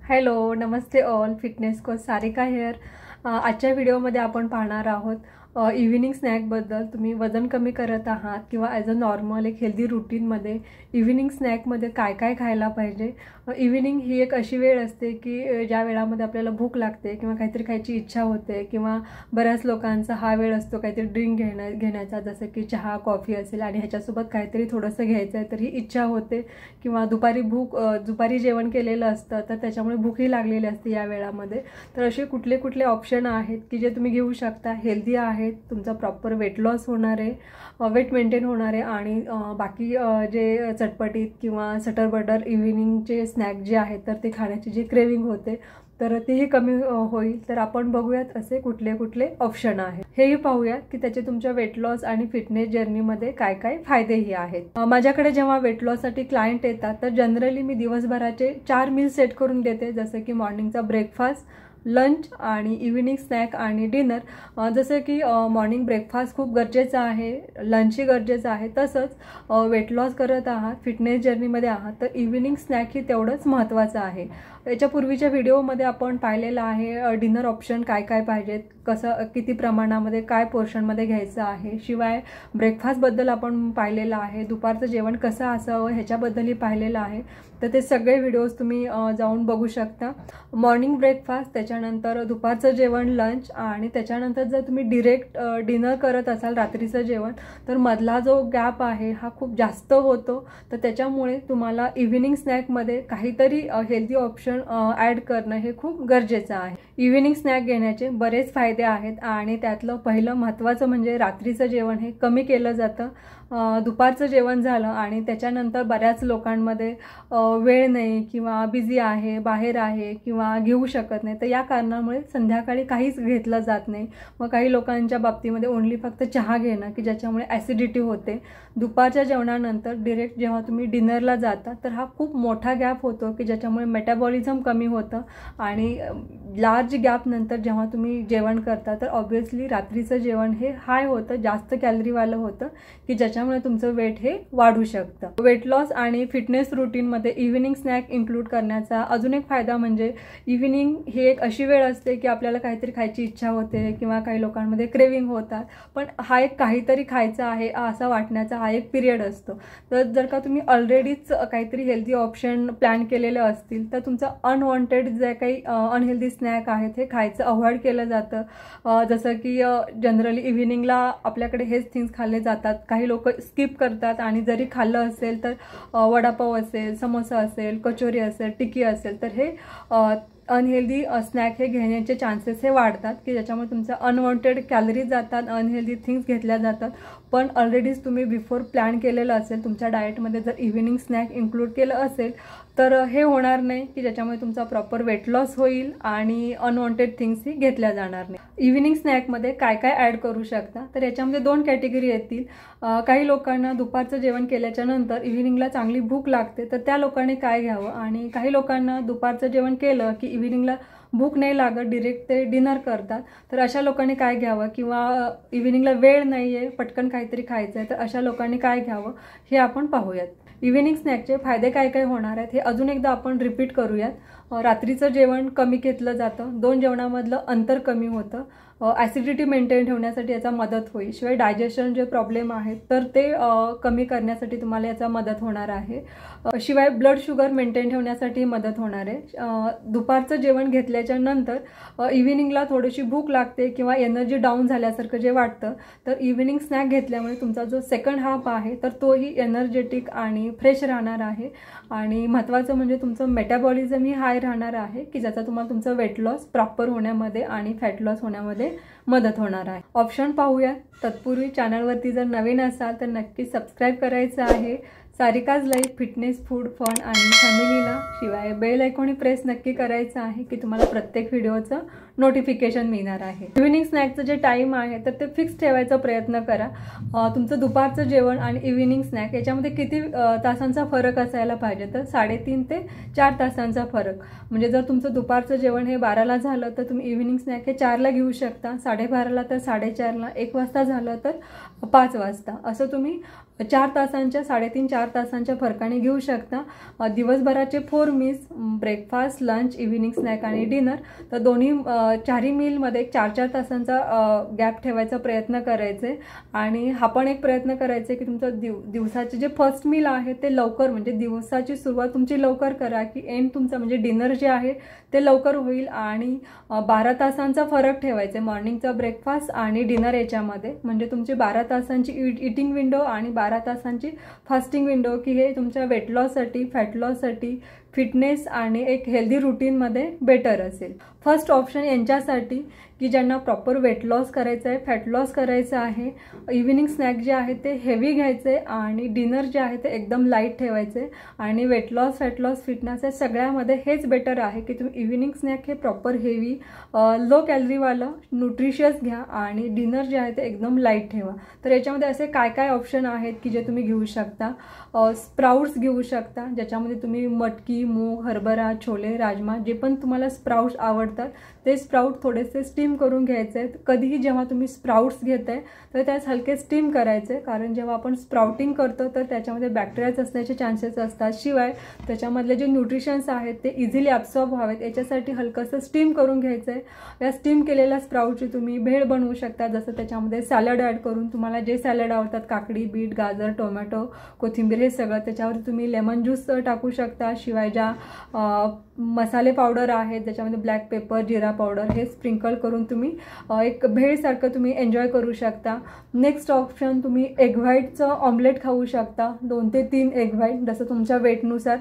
Hello, नमस्ते all. Fitness coach Sarika here. आजच्या व्हिडिओमध्ये आपण पाहणार आहोत इव्हिनिंग स्नॅकबद्दल. तुम्ही वजन कमी करत आहात किंवा ॲज अ नॉर्मल एक हेल्दी रुटीनमध्ये इव्हिनिंग स्नॅकमध्ये काय काय खायला पाहिजे. इव्हिनिंग ही एक अशी वेळ असते की ज्या वेळामध्ये आपल्याला भूक लागते किंवा काहीतरी खायची इच्छा होते किंवा बऱ्याच लोकांचा हा वेळ असतो काहीतरी ड्रिंक घेण्याचा, जसं की चहा कॉफी असेल आणि ह्याच्यासोबत काहीतरी थोडंसं घ्यायचं आहे तर ही इच्छा होते. किंवा दुपारी जेवण केलेलं असतं तर त्याच्यामुळे भूकही लागलेली असते या वेळामध्ये. तर असे कुठले कुठले ऑप्शन आहेत की जे तुम्ही घेऊ शकता, हेल्दी आहेत, तुमचा प्रॉपर वेट लॉस होणार आहे, वेट मेंटेन होणार आहे आणि बाकी जे चटपटीत किंवा सटर बटर इव्हिनिंगचे स्नॅक जे आहेत तर ते खाण्याची जी क्रेविंग होते तर तेही कमी होईल. तर आपण बघूयात असे कुठले कुठले ऑप्शन आहेत, हेही पाहूयात की त्याचे तुमच्या वेट लॉस आणि फिटनेस जर्नीमध्ये काय काय फायदेही आहेत. माझ्याकडे जेव्हा वेट लॉससाठी क्लायंट येतात तर जनरली मी दिवसभराचे 4 मील सेट करून देते, जसं की मॉर्निंगचा ब्रेकफास्ट, लंच आणि इव्हिनिंग स्नॅक आणि डिनर. जसं की मॉर्निंग ब्रेकफास्ट खूप गरजेचा आहे, लंचही गरजेचं आहे, तसंच वेट लॉस करत आहात, फिटनेस जर्नीमध्ये आहात तर इव्हिनिंग स्नॅकही तेवढंच महत्त्वाचं आहे. याच्या पूर्वीच्या व्हिडिओमध्ये आपण पाहिलेलं आहे डिनर ऑप्शन काय काय पाहिजेत, कसं किती प्रमाणामध्ये काय पोर्शनमध्ये घ्यायचं आहे. शिवाय ब्रेकफास्टबद्दल आपण पाहिलेलं आहे, दुपारचं जेवण कसं असावं ह्याच्याबद्दलही पाहिलेलं आहे. तर ते सगळे व्हिडिओज तुम्ही जाऊन बघू शकता. मॉर्निंग ब्रेकफास्ट, त्याच्यानंतर दुपारचं जेवण, लंच आणि त्याच्यानंतर जर तुम्ही डिरेक्ट डिनर करत असाल रात्रीचं जेवण तर मधला जो गॅप आहे हा खूप जास्त होतो. तर त्याच्यामुळे तुम्हाला इव्हिनिंग स्नॅकमध्ये काहीतरी हेल्दी ऑप्शन ॲड करणं हे खूप गरजेचं आहे. इव्हिनिंग स्नॅक घेण्याचे बरेच फायदे आहेत आणि त्यातलं पहिलं महत्त्वाचं म्हणजे रात्रीचं जेवण हे कमी केलं जातं. दुपारचं जेवण झालं आणि त्याच्यानंतर बऱ्याच लोकांमध्ये वेळ नाही किंवा बिझी आहे, बाहेर आहे किंवा घेऊ शकत नाही, तर या कारणामुळे संध्याकाळी काहीच घेतलं जात नाही. मग काही लोकांच्या बाबतीमध्ये ओन्ली फक्त चहा घेणं की ज्याच्यामुळे ॲसिडिटी होते. दुपारच्या जेवणानंतर डिरेक्ट जेव्हा तुम्ही डिनरला जाता तर हा खूप मोठा गॅप होतो की ज्याच्यामुळे मेटाबॉलिझम कमी होतं आणि लार्ज गॅप नंतर जेव्हा तुम्ही जेवण करता तर ऑब्व्हियसली रात्रीचं जेवण हे हाय होतं, जास्त कॅलरीवालं होतं की ज्याच्यामुळे तुमचं वेट हे वाढू शकतं. वेट लॉस आणि फिटनेस रुटीनमध्ये इव्हिनिंग स्नॅक इन्क्लूड करण्याचा अजून एक फायदा म्हणजे इव्हिनिंग ही एक अशी वेळ असते की आपल्याला काहीतरी खायची इच्छा होते किंवा काही लोकांमध्ये क्रेविंग होतात, पण हा एक काहीतरी खायचं आहे असं वाटण्याचा हा एक पिरियड असतो. तर जर का तुम्ही ऑलरेडीच काहीतरी हेल्दी ऑप्शन प्लॅन केलेले असतील तर तुमचं अनवॉन्टेड जे काही अनहेल्दी स्नॅक आहेत हे खायचं अवॉइड केलं जातं. जसं की जनरली इव्हिनिंगला आपल्याकडे हेच थिंग्स खाल्ले जातात, काही लोक स्किप करतात आणि जरी खाल्लं असेल तर वडापाव असेल, समोसा असेल, कचोरी असेल, टिक्की असेल तर हे अनहेल्दी स्नॅक हे घेण्याचे चान्सेस हे वाढतात की ज्याच्यामुळे तुमच्या अनवॉन्टेड कॅलरीज जातात, अनहेल्दी थिंग्स घेतल्या जातात. पण ऑलरेडीच तुम्ही बिफोर प्लॅन केलेलं असेल तुमच्या डाएटमध्ये जर इव्हिनिंग स्नॅक इन्क्लूड केलं असेल तर हे होणार नाही की ज्याच्यामुळे तुमचा प्रॉपर वेट लॉस होईल आणि अनवॉन्टेड थिंग्सही घेतल्या जाणार नाही. इव्हिनिंग स्नॅकमध्ये काय काय ॲड करू शकता तर याच्यामध्ये 2 कॅटेगरी येतील. काही लोकांना दुपारचं जेवण केल्याच्या नंतर इव्हिनिंगला चांगली भूक लागते तर त्या लोकांनी काय घ्यावं, आणि काही लोकांना दुपारचं जेवण केलं की इव्हिनिंगला भूक नाही लागत, डिरेक्ट ते डिनर करतात, तर अशा लोकांनी काय घ्यावं, किंवा इव्हिनिंगला वेळ नाही आहे, पटकन काहीतरी खायचं आहे तर अशा लोकांनी काय घ्यावं हे आपण पाहूयात. इव्हिनिंग स्नॅकचे फायदे काय काय होणार आहेत हे अजून एकदा आपण रिपीट करूयात. रात्रीचं जेवण कमी घेतलं जातं, 2 जेवणामधलं अंतर कमी होतं, ॲसिडिटी मेंटेन ठेवण्यासाठी याचा मदत होईल. शिवाय डायजेशन जे प्रॉब्लेम आहेत तर ते कमी करण्यासाठी तुम्हाला याचा मदत होणार आहे. शिवाय ब्लड शुगर मेंटेन ठेवण्यासाठी मदत होणार आहे. दुपारचं जेवण घेतल्याच्या नंतर इव्हिनिंगला थोडीशी भूक लागते किंवा एनर्जी डाऊन झाल्यासारखं जे वाटतं तर इव्हिनिंग स्नॅक घेतल्यामुळे तुमचा जो सेकंड हाफ आहे तर तोही एनर्जेटिक आणि फ्रेश राहणार आहे. आणि महत्त्वाचं म्हणजे तुमचं मेटाबॉलिझमही हाय राहणार आहे की ज्याचा तुम्हाला तुमचं वेट लॉस प्रॉपर होण्यामध्ये आणि फॅट लॉस होण्यामध्ये मदत होणार आहे. ऑप्शन पाहूया. तत्पूर्वी चॅनलवरती जर नवीन असाल तर नक्की सबस्क्राईब करायचं आहे. Sarika's life fitness, food, fun आणि फॅमिलीला. शिवाय बेल आयकॉन प्रेस नक्की करायचं आहे की तुम्हाला प्रत्येक व्हिडिओचं नोटिफिकेशन मिळणार आहे. इव्हिनिंग स्नॅकचं जे टाईम आहे तर ते फिक्स ठेवायचा प्रयत्न करा. तुमचं दुपारचं जेवण आणि इव्हिनिंग स्नॅक याच्यामध्ये किती तासांचा फरक असायला पाहिजे तर 3.5 ते 4 तासांचा फरक. म्हणजे जर तुमचं दुपारचं जेवण हे 12ला झालं तर तुम्ही इव्हिनिंग स्नॅक हे 4ला घेऊ शकता, 12:30ला तर 4:30ला, 1 वाजता झालं तर 5 वाजता, असं तुम्ही 4 तासांच्या 3.5-4 तासांच्या फरकाने घेऊ शकता. दिवसभराचे 4 meals breakfast, lunch, evening snack आणि डिनर, तर दोन्ही 4ही मीलमध्ये 4-4 तासांचा गॅप ठेवायचा प्रयत्न करायचे. आणि हा पण एक प्रयत्न करायचा की तुमचं दिवसाचे जे फर्स्ट मील आहे ते लवकर, म्हणजे दिवसाची सुरुवात तुमची लवकर करा की एंड तुमचं म्हणजे डिनर जे आहे ते लवकर होईल. आणि 12 तासांचा फरक ठेवायचा मॉर्निंगचा ब्रेकफास्ट आणि डिनर याच्यामध्ये, म्हणजे तुमची 12 तासांची ईटिंग विंडो आणि 12 तासांची फास्टिंग विंडो, की हे तुमच्या वेट लॉससाठी, फॅट लॉससाठी, फिटनेस आणि एक हेल्दी रुटीनमध्ये बेटर असेल. फर्स्ट ऑप्शन यांच्यासाठी की ज्यांना प्रॉपर वेट लॉस करायचं आहे, फॅट लॉस करायचं आहे, इव्हिनिंग स्नॅक जे आहे ते हेवी घ्यायचे आणि डिनर जे आहे ते एकदम लाईट ठेवायचे. आणि weight loss, fat loss, fitness या सगळ्यामध्ये हेच बेटर आहे की तुम्ही इव्हिनिंग स्नॅक हे प्रॉपर हेवी, लो कॅलरीवालं, न्यूट्रिशियस घ्या आणि डिनर जे आहे ते एकदम लाईट ठेवा. तर याच्यामध्ये असे काय काय ऑप्शन आहेत की जे तुम्ही घेऊ शकता. स्प्राउट्स घेऊ शकता, ज्याच्यामध्ये तुम्ही मटकी, मूग, हरभरा, छोले, राजमा जे पण तुम्हाला स्प्राउट्स आवडतात ते स्प्राउट थोडेसे स्टीम करून घ्यायचे आहेत. कधीही जेव्हा तुम्ही स्प्राउट्स घेताय तर त्यास हलके स्टीम करायचे, कारण जेव्हा आपण स्प्राउटिंग करतो तर त्याच्यामध्ये बॅक्टेरियाज असण्याचे चान्सेस असतात. शिवाय त्याच्यामधले जे न्यूट्रिशन्स आहेत ते इझिली ॲब्सॉर्ब व्हावेत याच्यासाठी हलकंसं स्टीम करून घ्यायचं आहे. या स्टीम केलेल्या स्प्राउटची तुम्ही भेळ बनवू शकता, जसं त्याच्यामध्ये सॅलड ॲड करून, तुम्हाला जे सॅलड आवडतात, काकडी, बीट, गाजर, टोमॅटो, कोथिंबीर हे सगळं, त्याच्यावर तुम्ही लेमन ज्यूस टाकू शकता. शिवाय ज्या मसाले पावडर आहेत ज्याच्यामध्ये ब्लॅक पेपर, जिरा पावडर हे स्प्रिंकल करून तुम्ही एक भेळसारखं तुम्ही एन्जॉय करू शकता. नेक्स्ट ऑप्शन, तुम्ही एग व्हाईटचं ऑमलेट खाऊ शकता. 2 ते 3 एग व्हाईट, जसं तुमच्या वेटनुसार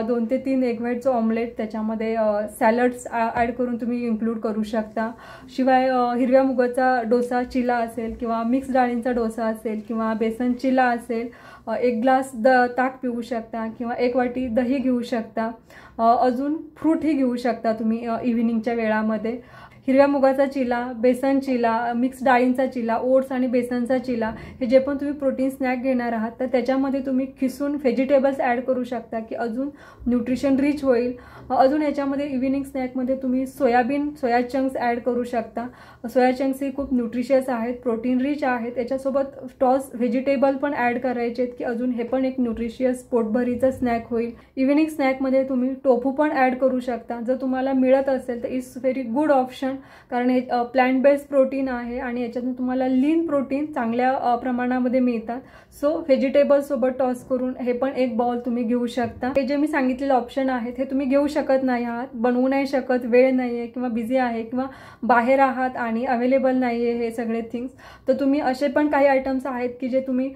2 ते 3 एग व्हाईटचं ऑमलेट, त्याच्यामध्ये सॅलड्स ॲड करून तुम्ही इन्क्लूड करू शकता. शिवाय हिरव्या मुगाचा डोसा, चिला असेल किंवा मिक्स डाळींचा डोसा असेल किंवा बेसन चिला असेल, 1 ग्लास ताक पिऊ शकता किंवा 1 वाटी दही घेऊ शकता. अजून फ्रूटही घेऊ शकता तुम्ही इव्हिनिंगच्या वेळामध्ये. हिरव्या मुगाचा चिला, बेसन चिला, मिक्स डाळींचा चिला, ओट्स आणि बेसनचा चिला, हे जे पण तुम्ही प्रोटीन स्नॅक घेणार आहात तर त्याच्यामध्ये तुम्ही खिसून व्हेजिटेबल्स ॲड करू शकता की अजून न्यूट्रिशन रिच होईल. अजून याच्यामध्ये इव्हिनिंग स्नॅकमध्ये तुम्ही सोया चंक्स ॲड करू शकता. सोया चंक्स ही खूप न्यूट्रिशियस आहेत, प्रोटीन रिच आहेत. याच्यासोबत टॉस व्हेजिटेबल पण ॲड करायचे आहेत की अजून हे पण एक न्यूट्रिशियस पोटभरीचं स्नॅक होईल. इव्हिनिंग स्नॅकमध्ये तुम्ही टोफू पण ॲड करू शकता, जर तुम्हाला मिळत असेल तर इट्स व्हेरी गुड ऑप्शन, कारण हे प्लांट बेस्ड प्रोटीन आहे आणि याच्यातून तुम्हाला लीन प्रोटीन चांगल्या प्रमाणामध्ये मिळतात. सो व्हेजिटेबल्स सोबत टॉस करून हे पण एक बाउल तुम्ही घेऊ शकता. हे जे मी सांगितलेले ऑप्शन आहेत हे तुम्ही घेऊ शकत नाही आहात, बनवू नाही शकत, वेळ नाही आहे किंवा बिझी आहे किंवा बाहेर आहात आणि अवेलेबल नाही आहे हे सगळे थिंग्स, तर तुम्ही असे पण काही आयटम्स आहेत की जे तुम्ही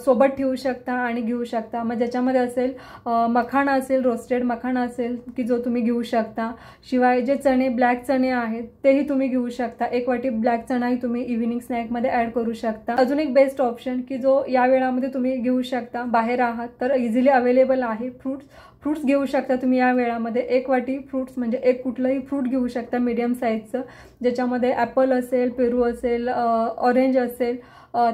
सोबत ठेवू शकता आणि घेऊ शकता. मग ज्याच्यामध्ये असेल मखाणा असेल, रोस्टेड मखाणा असेल की जो तुम्ही घेऊ शकता. शिवाय जे चणे, ब्लॅक चणे आहेत तेही तुम्ही घेऊ शकता. 1 वाटी ब्लॅक चणाही तुम्ही इव्हिनिंग स्नॅकमध्ये ॲड करू शकता. अजून एक बेस्ट ऑप्शन की जो या वेळामध्ये तुम्ही घेऊ शकता, बाहेर आहात तर इझिली अवेलेबल आहे, फ्रूट्स घेऊ शकता तुम्ही या वेळामध्ये. 1 वाटी फ्रूट्स म्हणजे एक कुठलंही फ्रूट घेऊ शकता मीडियम साईजचं, ज्याच्यामध्ये ॲपल असेल, पेरू असेल, ऑरेंज असेल,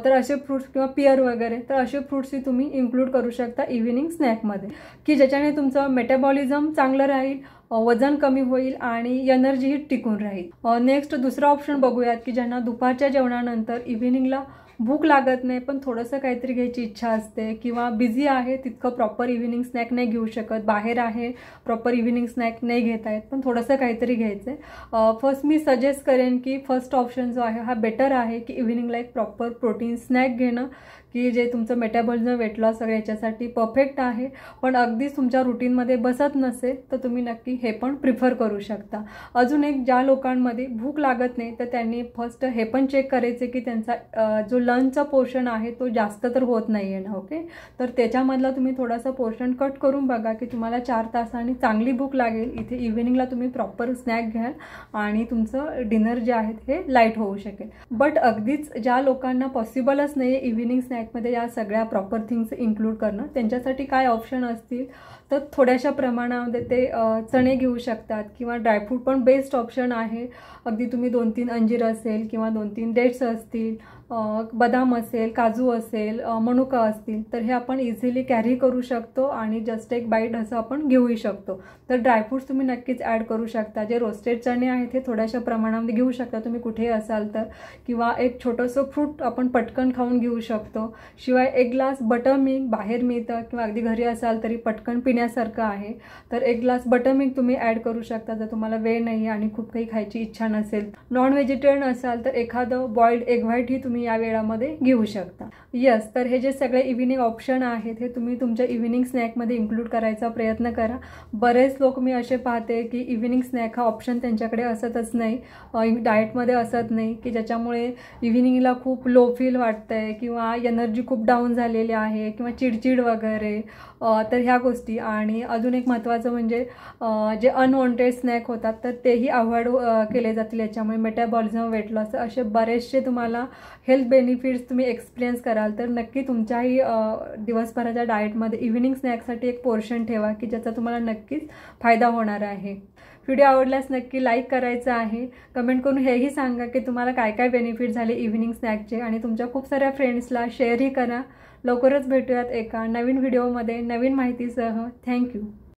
तर असे फ्रूट्स किंवा पियर वगैरे, तर असे फ्रूट्सही तुम्ही इन्क्लूड करू शकता इव्हिनिंग स्नॅकमध्ये की ज्याच्याने तुमचं मेटाबॉलिझम चांगलं राहील, वजन कमी होईल आणि एनर्जीही टिकून राहील. नेक्स्ट दुसरा ऑप्शन बघूयात की ज्यांना दुपारच्या जेवणानंतर इव्हिनिंगला भूक लागत नाही पण थोडंसं काहीतरी घ्यायची इच्छा असते किंवा बिझी आहे, तितकं प्रॉपर इव्हिनिंग स्नॅक नाही घेऊ शकत, बाहेर आहे, प्रॉपर इव्हिनिंग स्नॅक नाही घेता येत पण थोडंसं काहीतरी घ्यायचं आहे. फर्स्ट मी सजेस्ट करेन की फर्स्ट ऑप्शन जो आहे हा बेटर आहे की इव्हिनिंगला एक प्रॉपर प्रोटीन स्नॅक घेणं की जे तुमचं मेटाबॉलिझम, वेट लॉस सगळं याच्यासाठी परफेक्ट आहे. पण अगदीच तुमच्या रुटीनमध्ये बसत नसेल तर तुम्ही नक्की हे पण प्रिफर करू शकता. अजून एक, ज्या लोकांमध्ये भूक लागत नाही तर त्यांनी फर्स्ट हे पण चेक करायचे की त्यांचा जो लंचचा पोर्शन आहे तो जास्त तर होत नाही आहे ना, ओके, तर त्याच्यामधला तुम्ही थोडासा पोर्शन कट करून बघा की तुम्हाला 4 तासांनी चांगली भूक लागेल. इथे इव्हिनिंगला तुम्ही प्रॉपर स्नॅक घ्याल आणि तुमचं डिनर जे आहे हे लाईट होऊ शकेल. बट अगदीच ज्या लोकांना पॉसिबलच नाही आहे इव्हिनिंग स्नॅकमध्ये या सगळ्या प्रॉपर थिंग्स इन्क्लूड करणं, त्यांच्यासाठी काय ऑप्शन असतील तर थोड्याशा प्रमाणामध्ये ते चणे घेऊ शकतात किंवा ड्रायफ्रूट पण बेस्ट ऑप्शन आहे. अगदी तुम्ही 2-3 अंजीर असेल किंवा 2-3 डेट्स असतील बदाम असेल, काजू असेल, मनुका असतील, तर हे आपण इझिली कॅरी करू शकतो आणि जस्ट एक बाईट असं आपण घेऊही शकतो. तर ड्रायफ्रूट्स तुम्ही नक्कीच ॲड करू शकता. जे रोस्टेड चणे आहेत हे थोड्याशा प्रमाणामध्ये घेऊ शकता तुम्ही कुठेही असाल तर, किंवा एक छोटंसं फ्रूट आपण पटकन खाऊन घेऊ शकतो. शिवाय एक ग्लास बटर मिल्क बाहेर मिळतं किंवा अगदी घरी असाल तरी पटकन पिण्यासारखं आहे, तर एक ग्लास बटर मिल्क तुम्ही ॲड करू शकता जर तुम्हाला वेळ नाही आणि खूप काही खायची इच्छा नसेल. नॉन व्हेजिटेरियन असाल तर एखादं बॉइल्ड एग व्हाईटही तुम्ही या वेळामध्ये घेऊ शकता. यस, तर हे जे सगळे इव्हिनिंग ऑप्शन आहेत हे तुम्ही तुमच्या इव्हिनिंग स्नॅकमध्ये इन्क्लूड करायचा प्रयत्न करा. बरेच लोक मी असे पाहते की इव्हिनिंग स्नॅक हा ऑप्शन त्यांच्याकडे असतच नाही, डाएटमध्ये असत नाही, की ज्याच्यामुळे इव्हिनिंगला खूप लो फील वाटतंय किंवा एनर्जी खूप डाऊन झालेली आहे किंवा चिडचिड वगैरे. तर ह्या गोष्टी आणि अजून एक महत्त्वाचं म्हणजे जे अनवॉन्टेड स्नॅक होतात तर तेही अवॉइड केले जातील. याच्यामुळे मेटाबॉलिझम, वेट लॉस असे बरेचसे तुम्हाला हेल्थ बेनिफिट्स तुम्ही एक्सपिरियन्स कराल. तर नक्की तुमच्याही दिवसभराच्या डाएटमध्ये इव्हिनिंग स्नॅकसाठी एक पोर्शन ठेवा की ज्याचा तुम्हाला नक्कीच फायदा होणार आहे. व्हिडिओ आवडल्यास नक्की लाईक करायचं आहे. कमेंट करून हेही सांगा की तुम्हाला काय काय बेनिफिट झाले इव्हिनिंग स्नॅकचे आणि तुमच्या खूप साऱ्या फ्रेंड्सला शेअरही करा. लवकरच भेटूयात एका नवीन व्हिडिओमध्ये नवीन माहितीसह. थँक्यू.